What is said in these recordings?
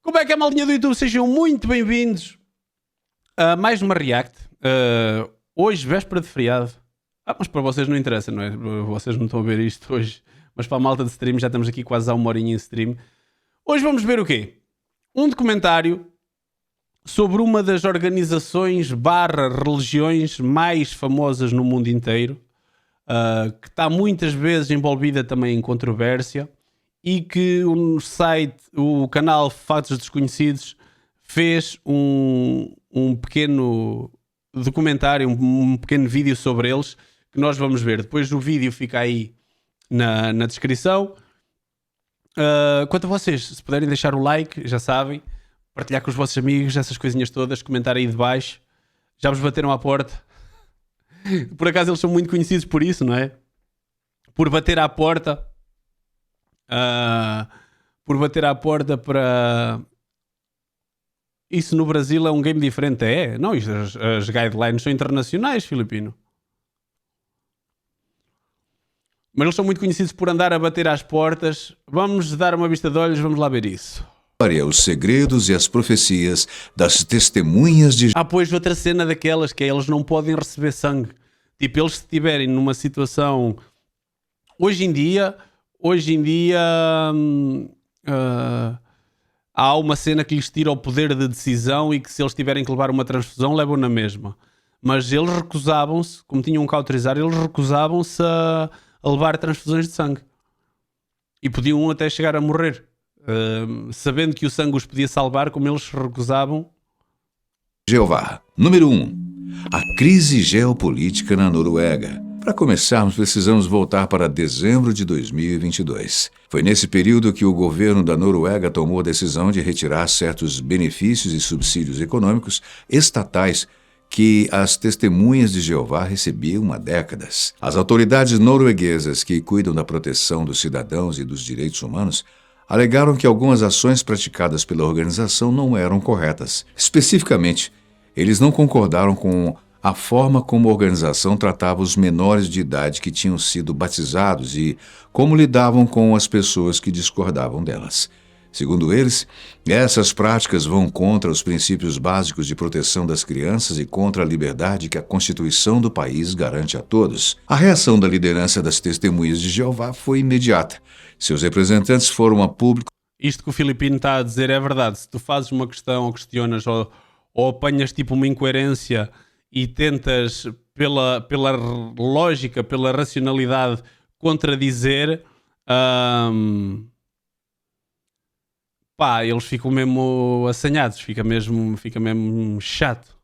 Como é que é, maldinha do YouTube? Sejam muito bem-vindos a mais uma React. Hoje, véspera de feriado. Mas para vocês não interessa, não é? Vocês não estão a ver isto hoje. Mas para a malta de stream, já estamos aqui quase há uma horinha em stream. Hoje vamos ver o quê? Um documentário sobre uma das organizações religiões mais famosas no mundo inteiro, que está muitas vezes envolvida também em controvérsia, e que o canal Fatos Desconhecidos fez um pequeno documentário, um pequeno vídeo sobre eles, que nós vamos ver. Depois o vídeo fica aí na descrição. Quanto a vocês, se puderem deixar o like, já sabem, partilhar com os vossos amigos, essas coisinhas todas, comentar aí de baixo. Já vos bateram à porta. Por acaso eles são muito conhecidos por isso, não é? Por bater à porta. Por bater à porta para... Isso no Brasil é um game diferente, é? Não, as guidelines são internacionais, Filipino. Mas eles são muito conhecidos por andar a bater às portas. Vamos dar uma vista de olhos, vamos lá ver isso. Os segredos e as profecias das testemunhas de... Pois outra cena daquelas que é, eles não podem receber sangue. Tipo, eles se estiverem numa situação... Hoje em dia há uma cena que lhes tira o poder de decisão e que se eles tiverem que levar uma transfusão, levam na mesma. Mas eles recusavam-se, como tinham que autorizar, eles recusavam-se a levar transfusões de sangue. E podiam até chegar a morrer. Sabendo que o sangue os podia salvar, como eles se recusavam. Jeová. Número 1. A crise geopolítica na Noruega. Para começarmos, precisamos voltar para dezembro de 2022. Foi nesse período que o governo da Noruega tomou a decisão de retirar certos benefícios e subsídios econômicos estatais que as testemunhas de Jeová recebiam há décadas. As autoridades norueguesas que cuidam da proteção dos cidadãos e dos direitos humanos alegaram que algumas ações praticadas pela organização não eram corretas. Especificamente, eles não concordaram com a forma como a organização tratava os menores de idade que tinham sido batizados e como lidavam com as pessoas que discordavam delas. Segundo eles, essas práticas vão contra os princípios básicos de proteção das crianças e contra a liberdade que a Constituição do país garante a todos. A reação da liderança das Testemunhas de Jeová foi imediata. Seus representantes foram a público. Isto que o Filipino está a dizer é verdade. Se tu fazes uma questão ou questionas ou apanhas tipo uma incoerência e tentas, pela lógica, pela racionalidade, contradizer, eles ficam mesmo assanhados, fica mesmo chato.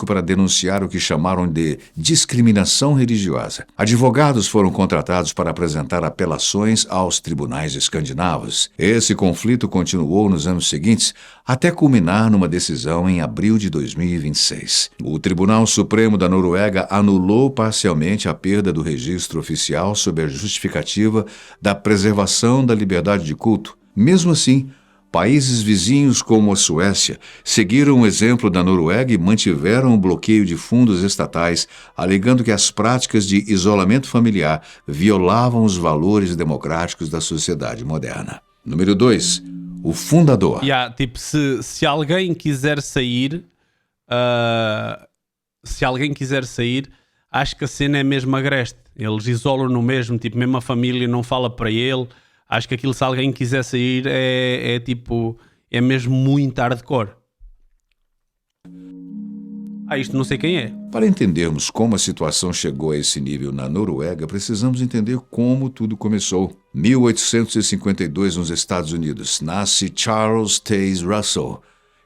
Para denunciar o que chamaram de discriminação religiosa. Advogados foram contratados para apresentar apelações aos tribunais escandinavos. Esse conflito continuou nos anos seguintes, até culminar numa decisão em abril de 2026. O Tribunal Supremo da Noruega anulou parcialmente a perda do registro oficial sob a justificativa da preservação da liberdade de culto. Mesmo assim, países vizinhos como a Suécia seguiram o exemplo da Noruega e mantiveram o bloqueio de fundos estatais, alegando que as práticas de isolamento familiar violavam os valores democráticos da sociedade moderna. Número 2. O fundador. Tipo, se alguém quiser sair, acho que a cena é mesmo agreste. Eles isolam-no mesmo, tipo, mesmo a família não fala para ele. Acho que aquilo, se alguém quiser sair, é mesmo muito hardcore. Isto não sei quem é. Para entendermos como a situação chegou a esse nível na Noruega, precisamos entender como tudo começou. 1852, nos Estados Unidos, nasce Charles Taze Russell.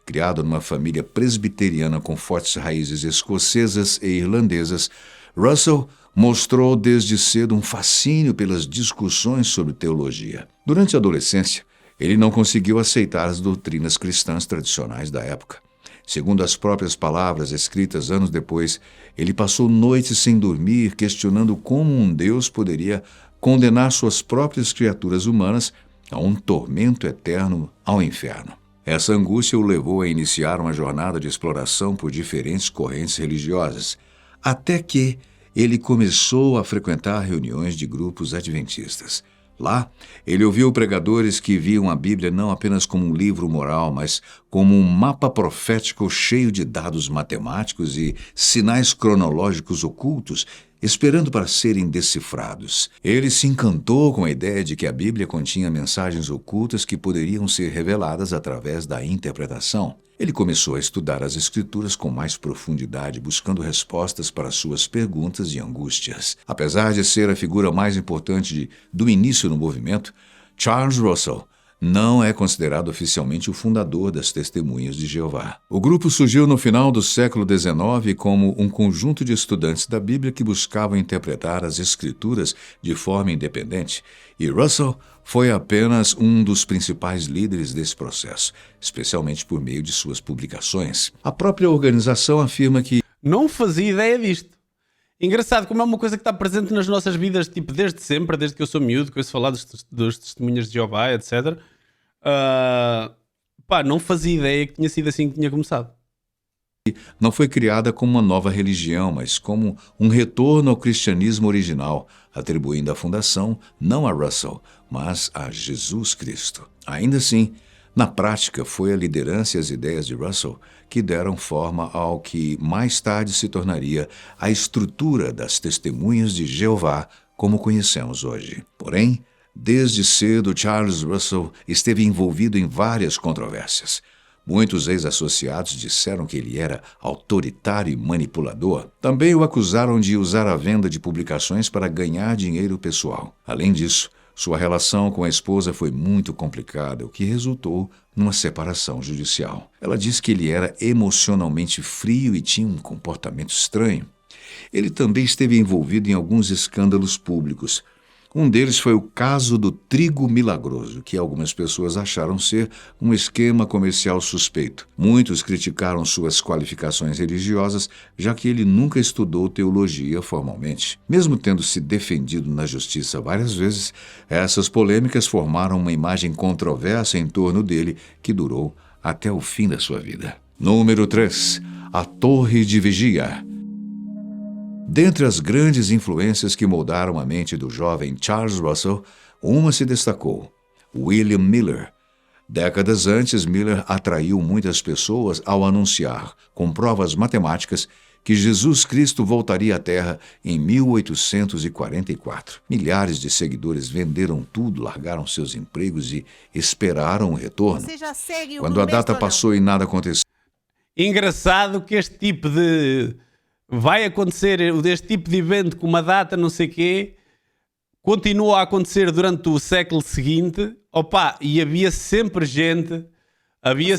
Criado numa família presbiteriana com fortes raízes escocesas e irlandesas, Russell mostrou desde cedo um fascínio pelas discussões sobre teologia. Durante a adolescência, ele não conseguiu aceitar as doutrinas cristãs tradicionais da época. Segundo as próprias palavras escritas anos depois, ele passou noites sem dormir, questionando como um Deus poderia condenar suas próprias criaturas humanas a um tormento eterno ao inferno. Essa angústia o levou a iniciar uma jornada de exploração por diferentes correntes religiosas, até que ele começou a frequentar reuniões de grupos adventistas. Lá, ele ouviu pregadores que viam a Bíblia não apenas como um livro moral, mas como um mapa profético cheio de dados matemáticos e sinais cronológicos ocultos, esperando para serem decifrados. Ele se encantou com a ideia de que a Bíblia continha mensagens ocultas que poderiam ser reveladas através da interpretação. Ele começou a estudar as Escrituras com mais profundidade, buscando respostas para suas perguntas e angústias. Apesar de ser a figura mais importante do início no movimento, Charles Russell não é considerado oficialmente o fundador das Testemunhas de Jeová. O grupo surgiu no final do século XIX como um conjunto de estudantes da Bíblia que buscavam interpretar as Escrituras de forma independente, e Russell foi apenas um dos principais líderes desse processo, especialmente por meio de suas publicações. A própria organização afirma que Não fazia ideia disto. Engraçado como é uma coisa que está presente nas nossas vidas, tipo, desde sempre, desde que eu sou miúdo, que eu ouço falar dos testemunhas de Jeová, etc. Não fazia ideia que tinha sido assim que tinha começado. não foi criada como uma nova religião, mas como um retorno ao cristianismo original, atribuindo a fundação não a Russell, mas a Jesus Cristo. Ainda assim, na prática, foi a liderança e as ideias de Russell que deram forma ao que mais tarde se tornaria a estrutura das Testemunhas de Jeová, como conhecemos hoje. Porém, desde cedo, Charles Russell esteve envolvido em várias controvérsias. Muitos ex-associados disseram que ele era autoritário e manipulador. Também o acusaram de usar a venda de publicações para ganhar dinheiro pessoal. Além disso, sua relação com a esposa foi muito complicada, o que resultou numa separação judicial. Ela disse que ele era emocionalmente frio e tinha um comportamento estranho. Ele também esteve envolvido em alguns escândalos públicos. Um deles foi o caso do trigo milagroso, que algumas pessoas acharam ser um esquema comercial suspeito. Muitos criticaram suas qualificações religiosas, já que ele nunca estudou teologia formalmente. Mesmo tendo se defendido na justiça várias vezes, essas polêmicas formaram uma imagem controversa em torno dele que durou até o fim da sua vida. Número 3. A Torre de Vigia. Dentre as grandes influências que moldaram a mente do jovem Charles Russell, uma se destacou: William Miller. Décadas antes, Miller atraiu muitas pessoas ao anunciar, com provas matemáticas, que Jesus Cristo voltaria à Terra em 1844. Milhares de seguidores venderam tudo, largaram seus empregos e esperaram o retorno. Quando a data passou e nada aconteceu, Engraçado que este tipo de... vai acontecer este tipo de evento com uma data não sei quê, continua a acontecer durante o século seguinte, e havia sempre gente,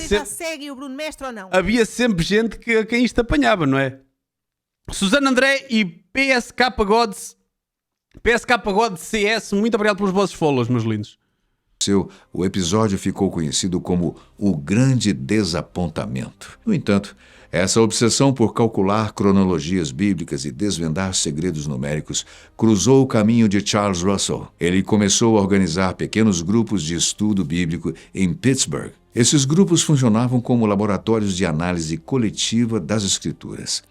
Já segue o Bruno Mestre ou não? havia sempre gente a quem isto apanhava, não é? Susana André e PSK Gods CS, muito obrigado pelos vossos follows, meus lindos. o episódio ficou conhecido como o Grande Desapontamento. No entanto, essa obsessão por calcular cronologias bíblicas e desvendar segredos numéricos cruzou o caminho de Charles Russell. Ele começou a organizar pequenos grupos de estudo bíblico em Pittsburgh. Esses grupos funcionavam como laboratórios de análise coletiva das Escrituras.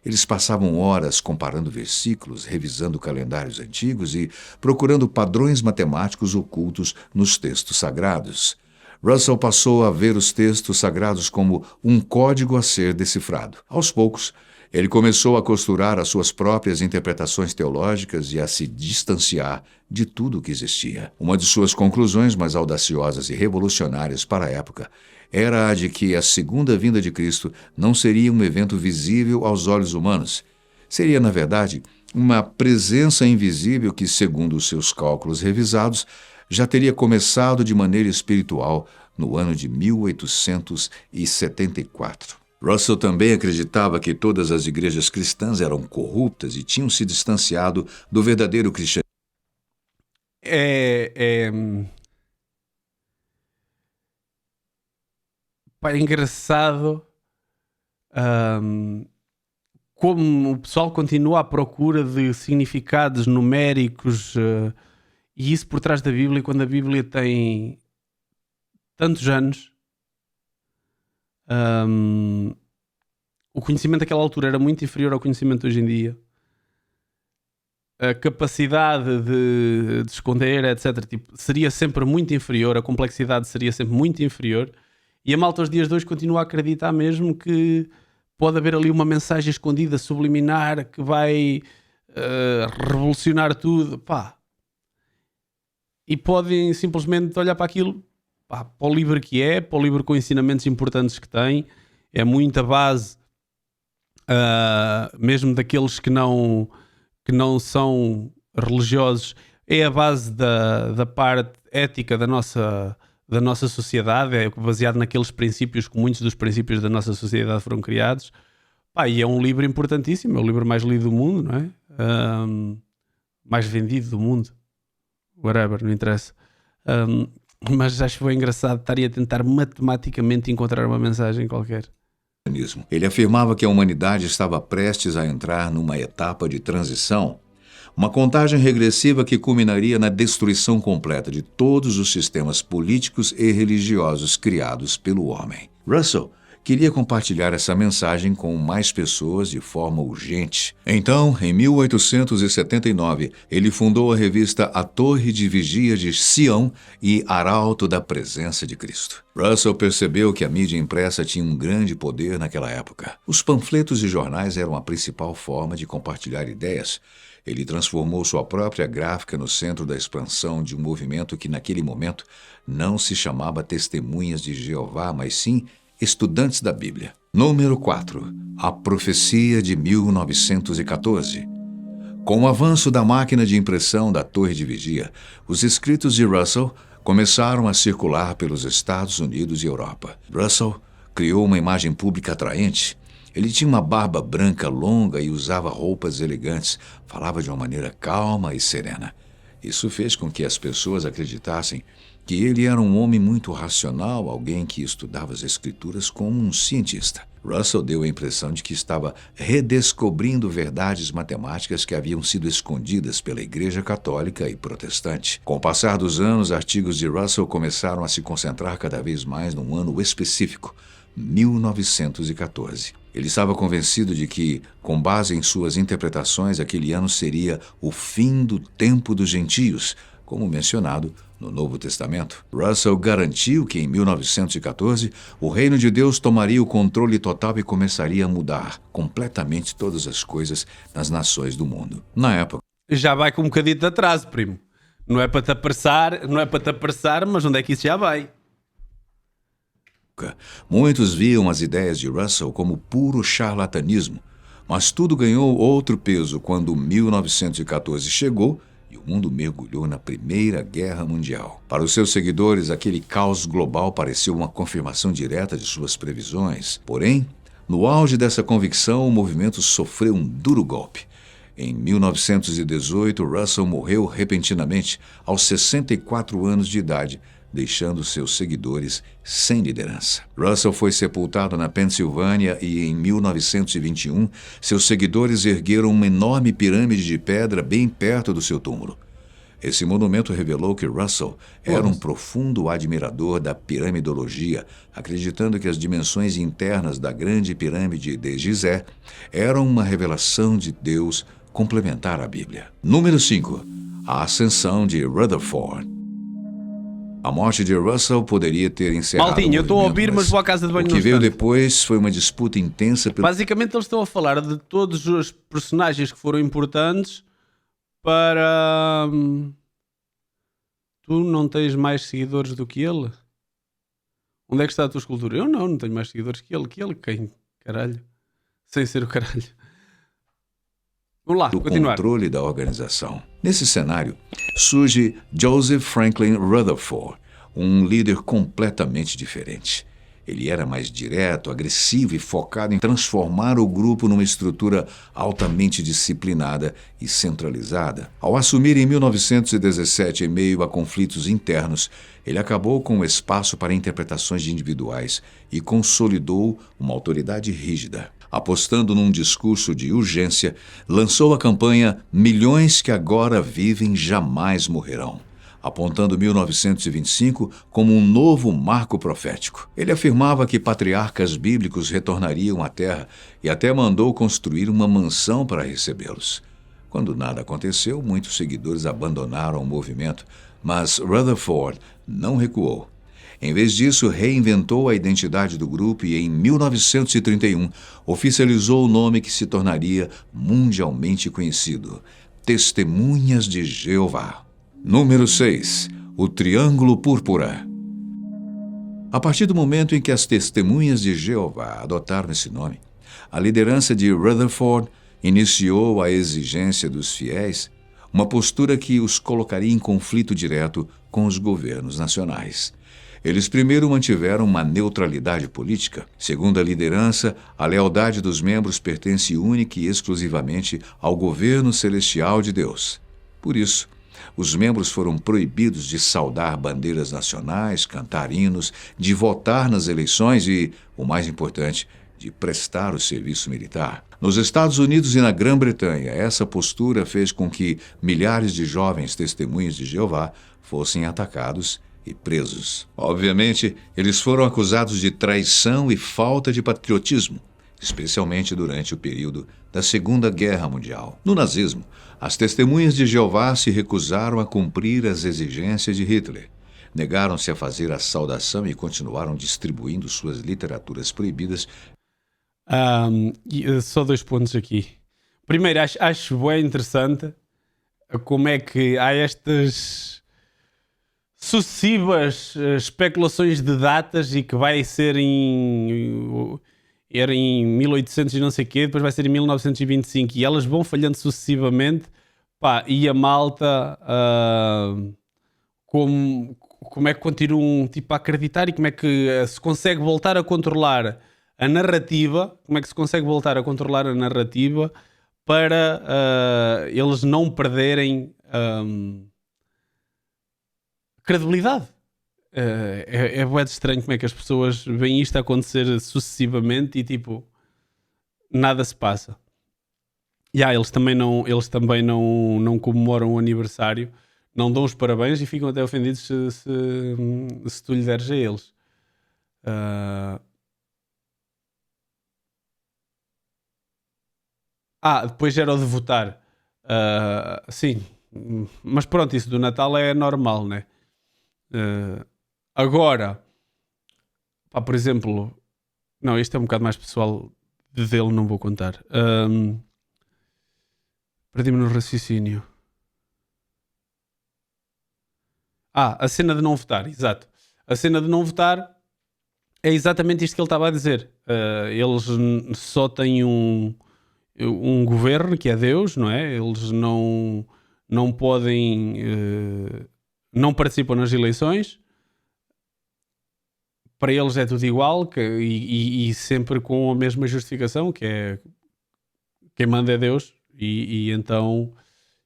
Eles passavam horas comparando versículos, revisando calendários antigos e procurando padrões matemáticos ocultos nos textos sagrados. Russell passou a ver os textos sagrados como um código a ser decifrado. Aos poucos, ele começou a costurar as suas próprias interpretações teológicas e a se distanciar de tudo o que existia. Uma de suas conclusões mais audaciosas e revolucionárias para a época era a de que a segunda vinda de Cristo não seria um evento visível aos olhos humanos. Seria, na verdade, uma presença invisível que, segundo os seus cálculos revisados, já teria começado de maneira espiritual no ano de 1874. Russell também acreditava que todas as igrejas cristãs eram corruptas e tinham se distanciado do verdadeiro cristianismo. É engraçado como o pessoal continua à procura de significados numéricos e isso por trás da Bíblia, quando a Bíblia tem tantos anos. O conhecimento daquela altura era muito inferior ao conhecimento de hoje em dia. a capacidade de esconder, etc., tipo, seria sempre muito inferior, a complexidade seria sempre muito inferior, e a malta aos dias de hoje continua a acreditar mesmo que pode haver ali uma mensagem escondida, subliminar, que vai revolucionar tudo, pá. E podem simplesmente olhar para aquilo, pá, para o livro que é, para o livro com ensinamentos importantes que tem, é muita base, mesmo daqueles que não são religiosos, é a base da parte ética da nossa sociedade, é baseado naqueles princípios que muitos dos princípios da nossa sociedade foram criados. Pá, e é um livro importantíssimo, é o livro mais lido do mundo, não é? Mais vendido do mundo. Whatever, não interessa. Mas acho que foi engraçado estar a tentar matematicamente encontrar uma mensagem qualquer. Ele afirmava que a humanidade estava prestes a entrar numa etapa de transição, uma contagem regressiva que culminaria na destruição completa de todos os sistemas políticos e religiosos criados pelo homem. Russell queria compartilhar essa mensagem com mais pessoas de forma urgente. Então, em 1879, ele fundou a revista A Torre de Vigia de Sião e Arauto da Presença de Cristo. Russell percebeu que a mídia impressa tinha um grande poder naquela época. Os panfletos e jornais eram a principal forma de compartilhar ideias. Ele transformou sua própria gráfica no centro da expansão de um movimento que, naquele momento, não se chamava Testemunhas de Jeová, mas sim Estudantes da Bíblia. Número 4. A Profecia de 1914. Com o avanço da máquina de impressão da Torre de Vigia, os escritos de Russell começaram a circular pelos Estados Unidos e Europa. Russell criou uma imagem pública atraente. Ele tinha uma barba branca longa e usava roupas elegantes. Falava de uma maneira calma e serena. Isso fez com que as pessoas acreditassem que ele era um homem muito racional, alguém que estudava as escrituras como um cientista. Russell deu a impressão de que estava redescobrindo verdades matemáticas que haviam sido escondidas pela Igreja Católica e Protestante. Com o passar dos anos, artigos de Russell começaram a se concentrar cada vez mais num ano específico, 1914. Ele estava convencido de que, com base em suas interpretações, aquele ano seria o fim do tempo dos gentios, como mencionado no Novo Testamento. Russell garantiu que em 1914 o reino de Deus tomaria o controle total e começaria a mudar completamente todas as coisas nas nações do mundo. Na época, já vai com um bocadinho de atraso, primo. Não é para te apressar, mas onde é que isso já vai? Muitos viam as ideias de Russell como puro charlatanismo, mas tudo ganhou outro peso quando 1914 chegou e o mundo mergulhou na Primeira Guerra Mundial. Para os seus seguidores, aquele caos global pareceu uma confirmação direta de suas previsões. Porém, no auge dessa convicção, o movimento sofreu um duro golpe. Em 1918, Russell morreu repentinamente, aos 64 anos de idade, deixando seus seguidores sem liderança. Russell foi sepultado na Pensilvânia e, em 1921, seus seguidores ergueram uma enorme pirâmide de pedra bem perto do seu túmulo. Esse monumento revelou que Russell era um profundo admirador da piramidologia, acreditando que as dimensões internas da grande pirâmide de Gizé eram uma revelação de Deus complementar à Bíblia. Número 5. A Ascensão de Rutherford. A morte de Russell poderia ter encerrado Maltinho, eu estou a ouvir, mas vou à casa de banho. O que veio depois foi uma disputa intensa. Basicamente, eles estão a falar de todos os personagens que foram importantes para... Tu não tens mais seguidores do que ele? Onde é que está a tua escultura? Eu não tenho mais seguidores que ele. Que ele quem? Caralho. Sem ser o caralho. Vamos lá, continuar. O controle da organização. Nesse cenário, surge Joseph Franklin Rutherford, um líder completamente diferente. Ele era mais direto, agressivo e focado em transformar o grupo numa estrutura altamente disciplinada e centralizada. Ao assumir em 1917, em meio a conflitos internos, ele acabou com o espaço para interpretações individuais e consolidou uma autoridade rígida. Apostando num discurso de urgência, lançou a campanha Milhões que agora vivem jamais morrerão, apontando 1925 como um novo marco profético. Ele afirmava que patriarcas bíblicos retornariam à Terra e até mandou construir uma mansão para recebê-los. Quando nada aconteceu, muitos seguidores abandonaram o movimento, mas Rutherford não recuou. Em vez disso, reinventou a identidade do grupo e, em 1931, oficializou o nome que se tornaria mundialmente conhecido: Testemunhas de Jeová. Número 6. O Triângulo Púrpura. A partir do momento em que as Testemunhas de Jeová adotaram esse nome, a liderança de Rutherford iniciou a exigência dos fiéis, uma postura que os colocaria em conflito direto com os governos nacionais. Eles primeiro mantiveram uma neutralidade política. Segundo a liderança, a lealdade dos membros pertence única e exclusivamente ao governo celestial de Deus. Por isso, os membros foram proibidos de saudar bandeiras nacionais, cantar hinos, de votar nas eleições e, o mais importante, de prestar o serviço militar. Nos Estados Unidos e na Grã-Bretanha, essa postura fez com que milhares de jovens testemunhas de Jeová fossem atacados e presos. Obviamente, eles foram acusados de traição e falta de patriotismo, especialmente durante o período da Segunda Guerra Mundial. No nazismo, as testemunhas de Jeová se recusaram a cumprir as exigências de Hitler. Negaram-se a fazer a saudação e continuaram distribuindo suas literaturas proibidas. Só 2 pontos aqui. Primeiro, acho bem interessante como é que há estas sucessivas especulações de datas e que vai ser era em 1800 e não sei o quê, depois vai ser em 1925 e elas vão falhando sucessivamente, pá, e a malta como é que continuam tipo, a acreditar e como é que se consegue voltar a controlar a narrativa, como é que se consegue voltar a controlar a narrativa para eles não perderem credibilidade. É bué de estranho como é que as pessoas veem isto acontecer sucessivamente e tipo nada se passa. Eles também não comemoram o aniversário, não dão os parabéns e ficam até ofendidos se tu lhe deres a eles. Depois era o de votar. Sim, mas pronto, isso do Natal é normal, né? Agora, pá, por exemplo, não, isto é um bocado mais pessoal dele, não vou contar. Perdi-me no raciocínio. A cena de não votar, exato. A cena de não votar é exatamente isto que ele estava a dizer. Eles só têm um governo que é Deus, não é? Eles não podem, não participam nas eleições. Para eles é tudo igual e sempre com a mesma justificação, que é quem manda é Deus e então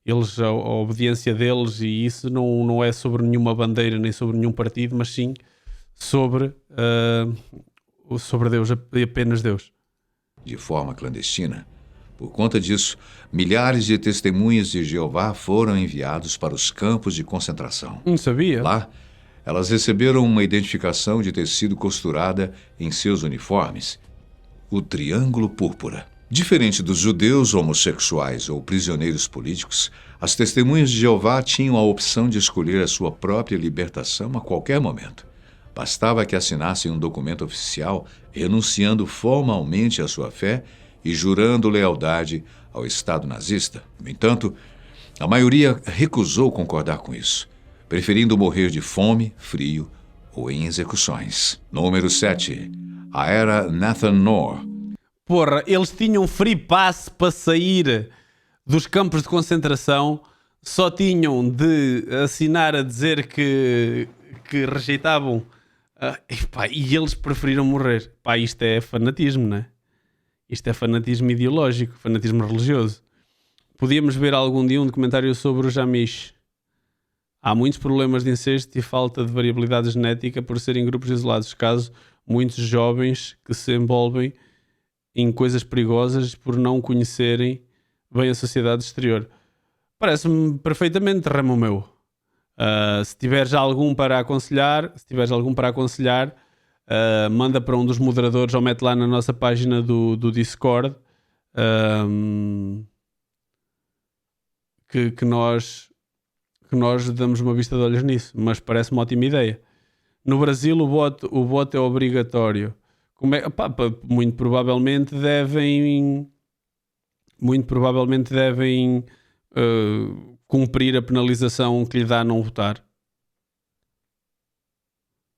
eles, a obediência deles e isso não é sobre nenhuma bandeira nem sobre nenhum partido, mas sim sobre Deus, apenas Deus. De forma clandestina. Por conta disso, milhares de testemunhas de Jeová foram enviados para os campos de concentração. Não sabia. Lá, elas receberam uma identificação de tecido costurada em seus uniformes, o Triângulo Púrpura. Diferente dos judeus homossexuais ou prisioneiros políticos, as testemunhas de Jeová tinham a opção de escolher a sua própria libertação a qualquer momento. Bastava que assinassem um documento oficial renunciando formalmente à sua fé e jurando lealdade ao Estado nazista. No entanto, a maioria recusou concordar com isso, preferindo morrer de fome, frio ou em execuções. Número 7. A Era Nathan Knorr. Porra, eles tinham free pass para sair dos campos de concentração, só tinham de assinar a dizer que rejeitavam e eles preferiram morrer. Pá, isto é fanatismo, não é? Isto é fanatismo ideológico, fanatismo religioso. Podíamos ver algum dia um documentário sobre os Amish. Há muitos problemas de incesto e falta de variabilidade genética por serem grupos isolados. Caso muitos jovens que se envolvem em coisas perigosas por não conhecerem bem a sociedade exterior. Parece-me perfeitamente, ramo meu. Se tiveres algum para aconselhar, manda para um dos moderadores ou mete lá na nossa página do Discord. que nós damos uma vista de olhos nisso, mas parece uma ótima ideia. No Brasil o voto é obrigatório. Muito provavelmente devem cumprir a penalização que lhe dá não votar.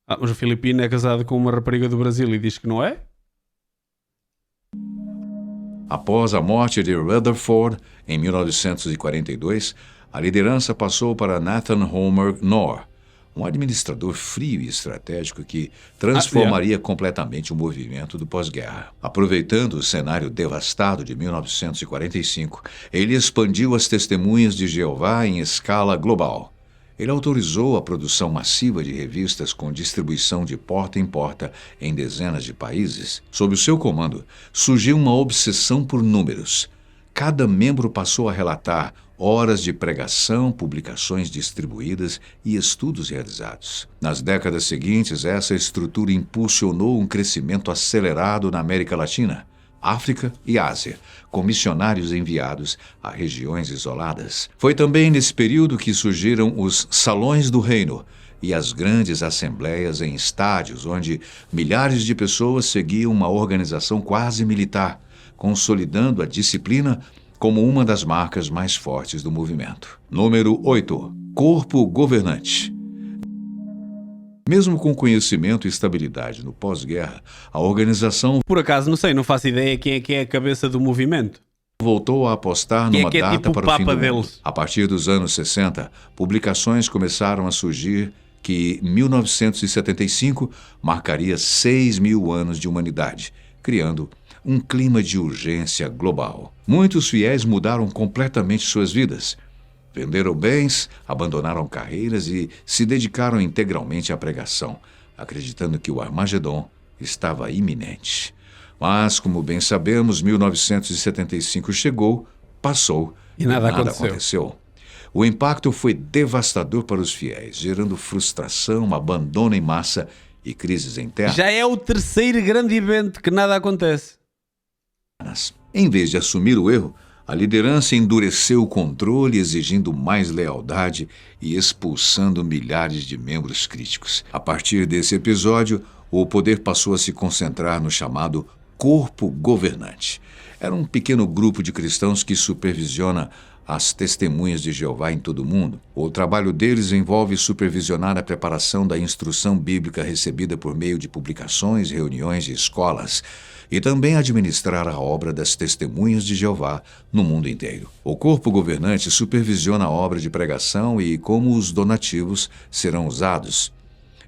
Mas o filipino é casado com uma rapariga do Brasil e diz que não é? Após a morte de Rutherford, em 1942, a liderança passou para Nathan Homer Knorr, um administrador frio e estratégico que transformaria completamente o movimento do pós-guerra. Aproveitando o cenário devastado de 1945, ele expandiu as testemunhas de Jeová em escala global. Ele autorizou a produção massiva de revistas com distribuição de porta em porta em dezenas de países. Sob o seu comando, surgiu uma obsessão por números. Cada membro passou a relatar horas de pregação, publicações distribuídas e estudos realizados. Nas décadas seguintes, essa estrutura impulsionou um crescimento acelerado na América Latina, África e Ásia, com missionários enviados a regiões isoladas. Foi também nesse período que surgiram os Salões do Reino e as grandes assembleias em estádios, onde milhares de pessoas seguiam uma organização quase militar, consolidando a disciplina como uma das marcas mais fortes do movimento. Número 8. Corpo governante. Mesmo com conhecimento e estabilidade no pós-guerra, a organização... Por acaso, não faço ideia quem é que é a cabeça do movimento. Voltou a apostar numa data tipo para o fim do mundo. deles? A partir dos anos 60, publicações começaram a surgir que 1975 marcaria 6.000 anos de humanidade, criando um clima de urgência global. Muitos fiéis mudaram completamente suas vidas. Venderam bens, abandonaram carreiras e se dedicaram integralmente à pregação, acreditando que o Armagedon estava iminente. Mas, como bem sabemos, 1975 chegou, passou e nada aconteceu. O impacto foi devastador para os fiéis, gerando frustração, abandono em massa e crises internas. Já é o terceiro grande evento que nada acontece. Em vez de assumir o erro, a liderança endureceu o controle, exigindo mais lealdade e expulsando milhares de membros críticos. A partir desse episódio, o poder passou a se concentrar no chamado corpo governante. Era um pequeno grupo de cristãos que supervisiona as testemunhas de Jeová em todo o mundo. O trabalho deles envolve supervisionar a preparação da instrução bíblica recebida por meio de publicações, reuniões e escolas, e também administrar a obra das testemunhas de Jeová no mundo inteiro. O corpo governante supervisiona a obra de pregação e como os donativos serão usados.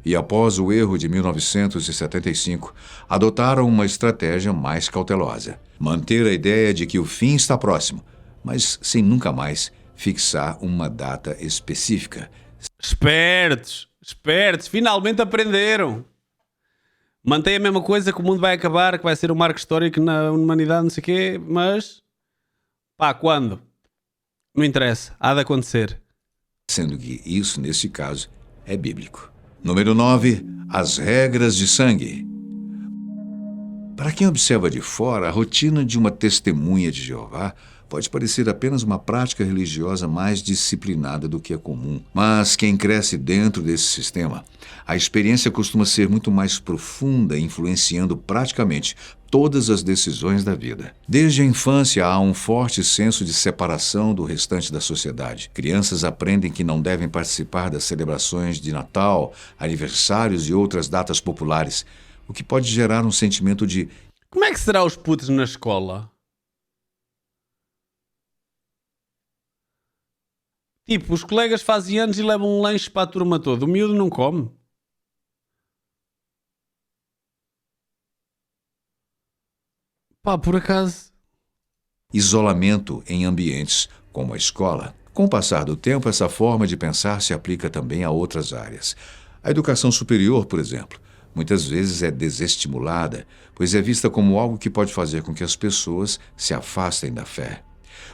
E após o erro de 1975, adotaram uma estratégia mais cautelosa: manter a ideia de que o fim está próximo, mas sem nunca mais fixar uma data específica. Espertos, finalmente aprenderam. Mantém a mesma coisa, que o mundo vai acabar, que vai ser um marco histórico na humanidade, não sei o quê, mas... quando? Não interessa, há de acontecer. Sendo que isso, nesse caso, é bíblico. Número 9. As regras de sangue. Para quem observa de fora, a rotina de uma testemunha de Jeová pode parecer apenas uma prática religiosa mais disciplinada do que é comum. Mas quem cresce dentro desse sistema, a experiência costuma ser muito mais profunda, influenciando praticamente todas as decisões da vida. Desde a infância há um forte senso de separação do restante da sociedade. Crianças aprendem que não devem participar das celebrações de Natal, aniversários e outras datas populares, o que pode gerar um sentimento de... Como é que será os putos na escola? Tipo, os colegas fazem anos e levam um lanche para a turma toda. O miúdo não come. Por acaso. Isolamento em ambientes como a escola. Com o passar do tempo, essa forma de pensar se aplica também a outras áreas. A educação superior, por exemplo, muitas vezes é desestimulada, pois é vista como algo que pode fazer com que as pessoas se afastem da fé.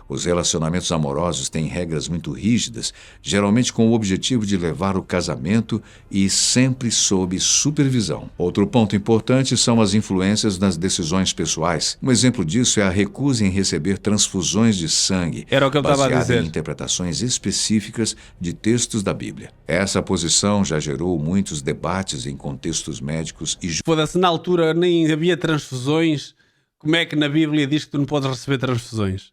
Os relacionamentos amorosos têm regras muito rígidas, geralmente com o objetivo de levar o casamento e sempre sob supervisão. Outro ponto importante são as influências nas decisões pessoais. Um exemplo disso é a recusa em receber transfusões de sangue, Era o que eu estava a baseada dizer. em interpretações específicas de textos da Bíblia. Essa posição já gerou muitos debates em contextos médicos e Foda-se, na altura nem havia transfusões. Como é que na Bíblia diz que tu não podes receber transfusões?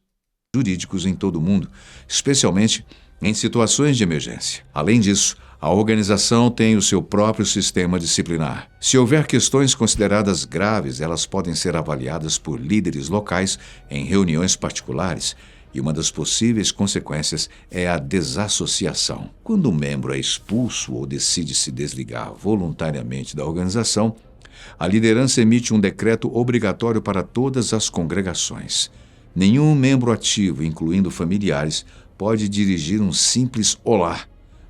jurídicos em todo o mundo, especialmente em situações de emergência. Além disso, a organização tem o seu próprio sistema disciplinar. Se houver questões consideradas graves, elas podem ser avaliadas por líderes locais em reuniões particulares, e uma das possíveis consequências é a desassociação. Quando um membro é expulso ou decide se desligar voluntariamente da organização, a liderança emite um decreto obrigatório para todas as congregações. Nenhum membro ativo, incluindo familiares, pode dirigir um simples olá,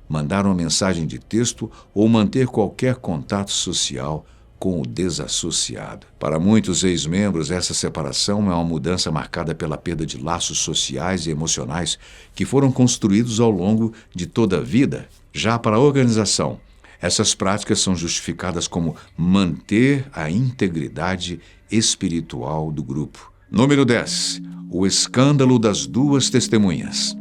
mandar uma mensagem de texto ou manter qualquer contato social com o desassociado. Para muitos ex-membros, essa separação é uma mudança marcada pela perda de laços sociais e emocionais que foram construídos ao longo de toda a vida. Já para a organização, essas práticas são justificadas como manter a integridade espiritual do grupo. Número 10. O escândalo das duas testemunhas.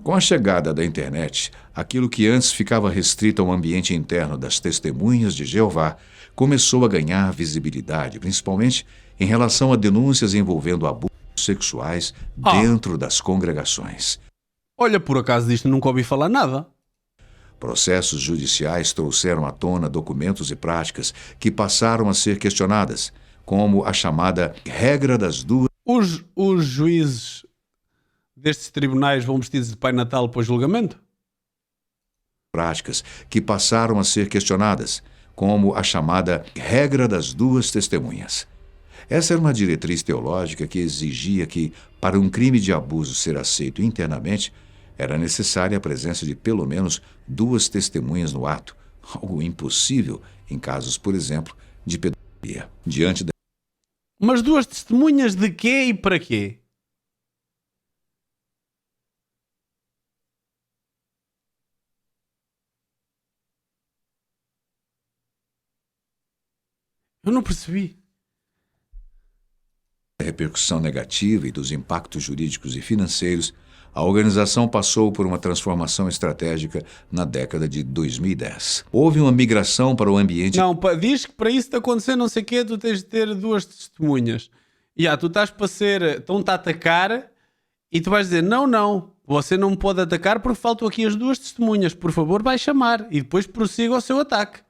Com a chegada da internet, aquilo que antes ficava restrito ao ambiente interno das testemunhas de Jeová começou a ganhar visibilidade, principalmente em relação a denúncias envolvendo abusos sexuais dentro das congregações. Olha, por acaso disto nunca ouvi falar nada. Processos judiciais trouxeram à tona documentos e práticas que passaram a ser questionadas, como a chamada regra das duas Os juízes destes tribunais vão vestidos de Pai Natal para o julgamento? práticas que passaram a ser questionadas, como a chamada regra das duas testemunhas. Essa era uma diretriz teológica que exigia que, para um crime de abuso ser aceito internamente, era necessária a presença de pelo menos duas testemunhas no ato, algo impossível em casos, por exemplo, de pedofilia. Diante da Mas duas testemunhas de quê e para quê? Eu não percebi. repercussão negativa e dos impactos jurídicos e financeiros, a organização passou por uma transformação estratégica na década de 2010. Houve uma migração para o ambiente Não, diz que para isso te acontecer não sei o quê, tu tens de ter duas testemunhas. E tu estás para ser... Estão-te a atacar e tu vais dizer, não, você não me pode atacar porque faltam aqui as duas testemunhas. Por favor, vai chamar. E depois prossiga o seu ataque.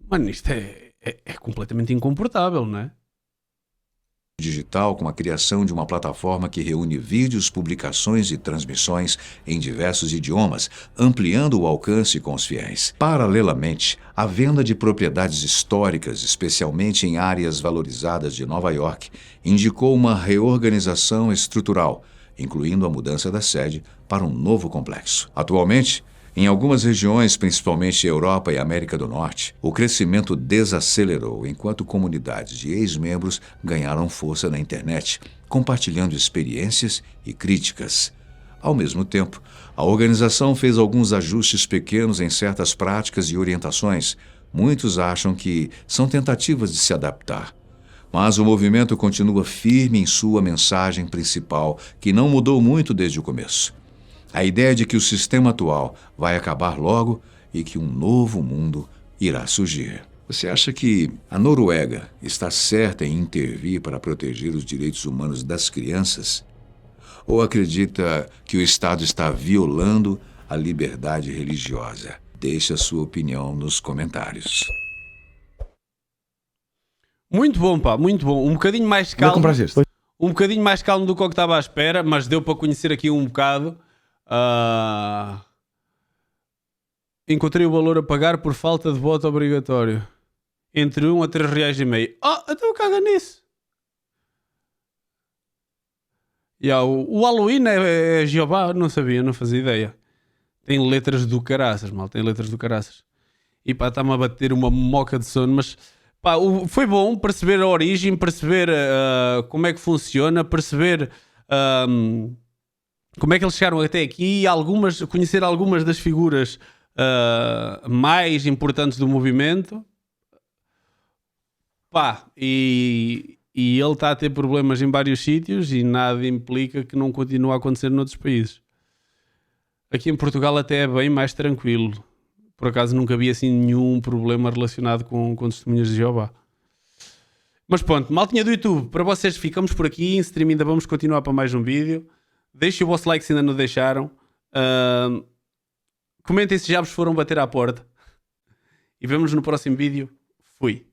Mano, isto é completamente incomportável, não é? digital com a criação de uma plataforma que reúne vídeos, publicações e transmissões em diversos idiomas, ampliando o alcance com os fiéis. Paralelamente, a venda de propriedades históricas, especialmente em áreas valorizadas de Nova York, indicou uma reorganização estrutural, incluindo a mudança da sede para um novo complexo. Atualmente, em algumas regiões, principalmente Europa e América do Norte, o crescimento desacelerou enquanto comunidades de ex-membros ganharam força na internet, compartilhando experiências e críticas. Ao mesmo tempo, a organização fez alguns ajustes pequenos em certas práticas e orientações. Muitos acham que são tentativas de se adaptar. Mas o movimento continua firme em sua mensagem principal, que não mudou muito desde o começo. A ideia de que o sistema atual vai acabar logo e que um novo mundo irá surgir. Você acha que a Noruega está certa em intervir para proteger os direitos humanos das crianças? Ou acredita que o Estado está violando a liberdade religiosa? Deixe a sua opinião nos comentários. Muito bom, pá, muito bom. Um bocadinho mais Onde é que calmo. compraste este? Um bocadinho mais calmo do que eu estava à espera, mas deu para conhecer aqui um bocado. Encontrei o valor a pagar por falta de voto obrigatório. Entre 1 a 3 reais e meio. Então caga nisso. O Halloween é Jeová, não sabia, não fazia ideia. Tem letras do caraças, mal, tem letras do caraças. E pá, está-me a bater uma moca de sono, mas pá, foi bom perceber a origem, perceber como é que funciona, perceber como é que eles chegaram até aqui, conhecer algumas das figuras mais importantes do movimento. E ele está a ter problemas em vários sítios e nada implica que não continue a acontecer noutros países. Aqui em Portugal até é bem mais tranquilo. Por acaso nunca vi assim nenhum problema relacionado com testemunhas de Jeová. Mas pronto, maltinha do YouTube, para vocês ficamos por aqui. Em stream ainda vamos continuar para mais um vídeo. Deixem o vosso like se ainda não deixaram. Comentem se já vos foram bater à porta. E vemos no próximo vídeo. Fui.